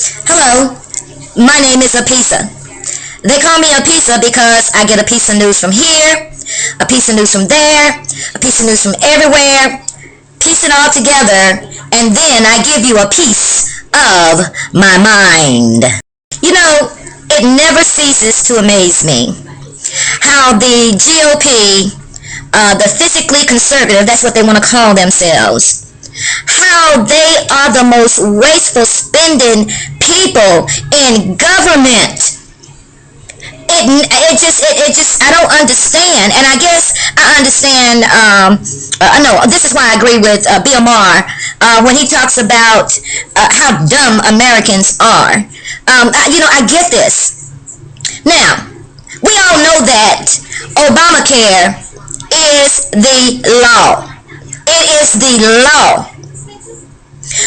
Hello, my name is Apisa. They call me Apisa because I get a piece of news from here, a piece of news from there, a piece of news from everywhere, piece it all together, and then I give you a piece of my mind. You know, it never ceases to amaze me how the GOP, the physically conservative, that's what they want to call themselves, how they are the most wasteful spending people in government. I don't understand. And I guess I understand. No, this is why I agree with BMR when he talks about how dumb Americans are. I get this. Now, we all know that Obamacare is the law. It is the law.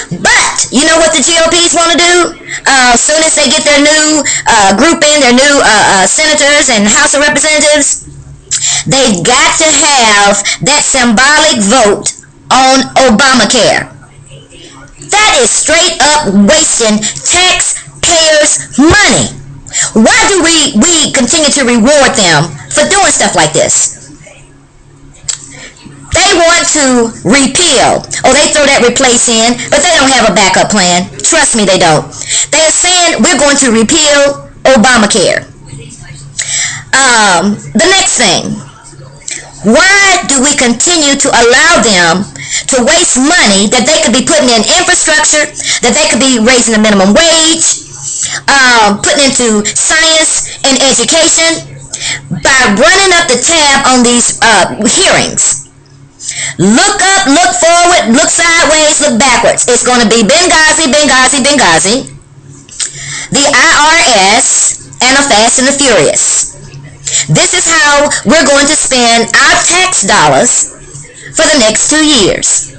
But you know what the GOPs want to do? As soon as they get their new group in, their new senators and House of Representatives, they've got to have that symbolic vote on Obamacare. That is straight up wasting taxpayers' money. Why do we continue to reward them for doing stuff like this? They want to repeal. Oh, they throw that replace in, but they don't have a backup plan. Trust me, they don't. They're saying we're going to repeal Obamacare. The next thing, why do we continue to allow them to waste money that they could be putting in infrastructure, that they could be raising the minimum wage, putting into science and education, by running up the tab on these hearings? Look up, look forward, look sideways, look backwards. It's going to be Benghazi, Benghazi, Benghazi, the IRS, and a Fast and the Furious. This is how we're going to spend our tax dollars for the next 2 years.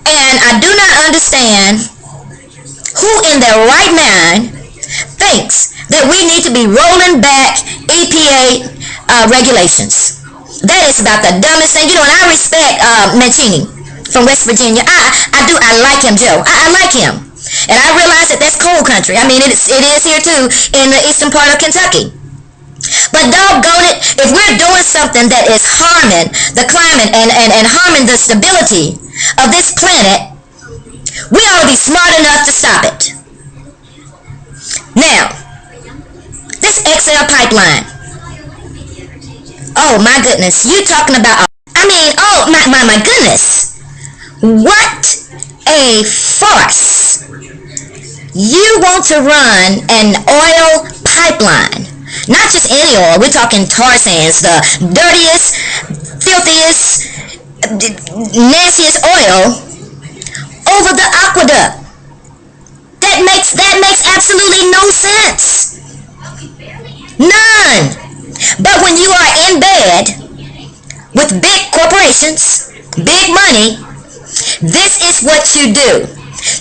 And I do not understand who in their right mind thinks that we need to be rolling back EPA regulations. That is about the dumbest thing. And I respect Mancini from West Virginia. I like him, Joe. I like him. And I realize that that's coal country. I mean, it is here too in the eastern part of Kentucky. But doggone it, if we're doing something that is harming the climate and harming the stability of this planet, we ought to be smart enough to stop it. Now, this XL pipeline. Oh my goodness, you talking about, oh my goodness. What a farce. You want to run an oil pipeline. Not just any oil, we're talking tar sands, the dirtiest, filthiest, nastiest oil over the aqueduct. That makes absolutely no sense. None. But when you are in bed with big corporations, big money, this is what you do.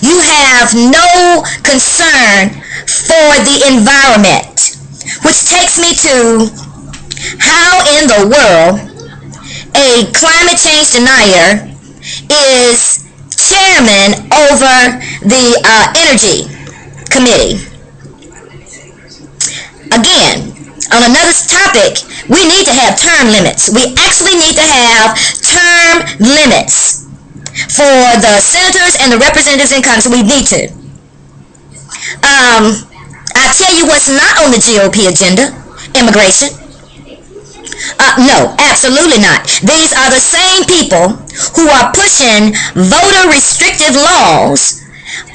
You have no concern for the environment, which takes me to how in the world a climate change denier is chairman over the Energy Committee. Again, on another topic, we need to have term limits. We actually need to have term limits for the senators and the representatives in Congress. We need to. I tell you what's not on the GOP agenda: immigration. No, absolutely not. These are the same people who are pushing voter restrictive laws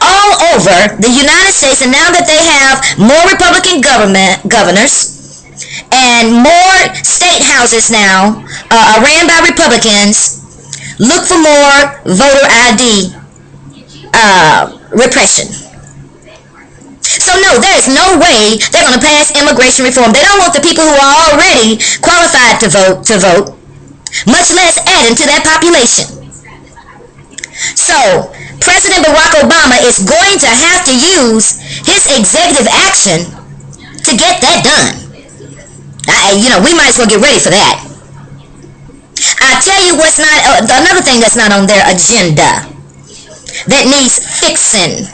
all over the United States, and now that they have more Republican governors and more state houses now ran by Republicans, look for more voter ID repression. So no, there is no way they're going to pass immigration reform. They don't want the people who are already qualified to vote, much less adding to that population. So President Barack Obama is going to have to use his executive action to get that done. We might as well get ready for that. I tell you what's not, another thing that's not on their agenda that needs fixing.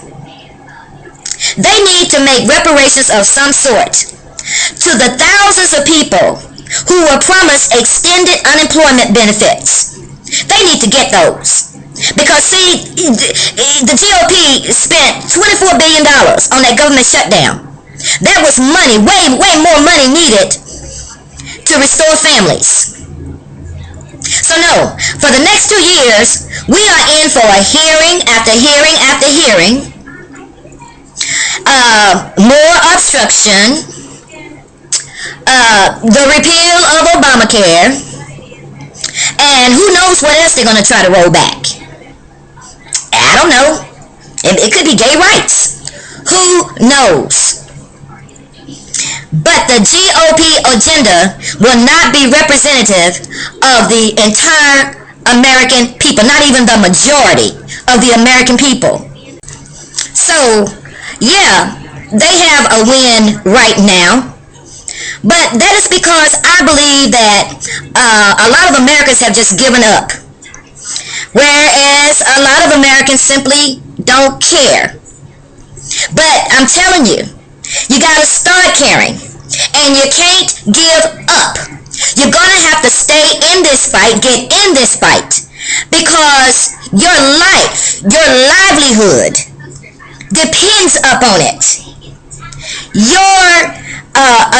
They need to make reparations of some sort to the thousands of people who were promised extended unemployment benefits. They need to get those. Because, see, the GOP spent $24 billion on that government shutdown. That was money, way more money needed to restore families. So no, for the next 2 years, we are in for a hearing after hearing after hearing. More obstruction, the repeal of Obamacare, and who knows what else they're going to try to roll back. I don't know. It could be gay rights. Who knows? But the GOP agenda will not be representative of the entire American people, not even the majority of the American people. So, yeah, they have a win right now. But that is because I believe that a lot of Americans have just given up. Whereas a lot of Americans simply don't care. But I'm telling you, you got to start caring. And you can't give up. You're going to have to stay in this fight, get in this fight. Because your life, your livelihood depends upon it. Your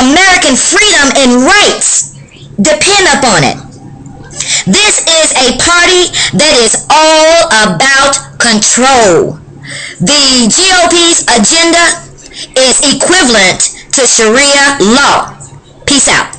American freedom and rights depend upon it. This is a party that is all about control. The GOP's agenda is equivalent to Sharia law. Peace out.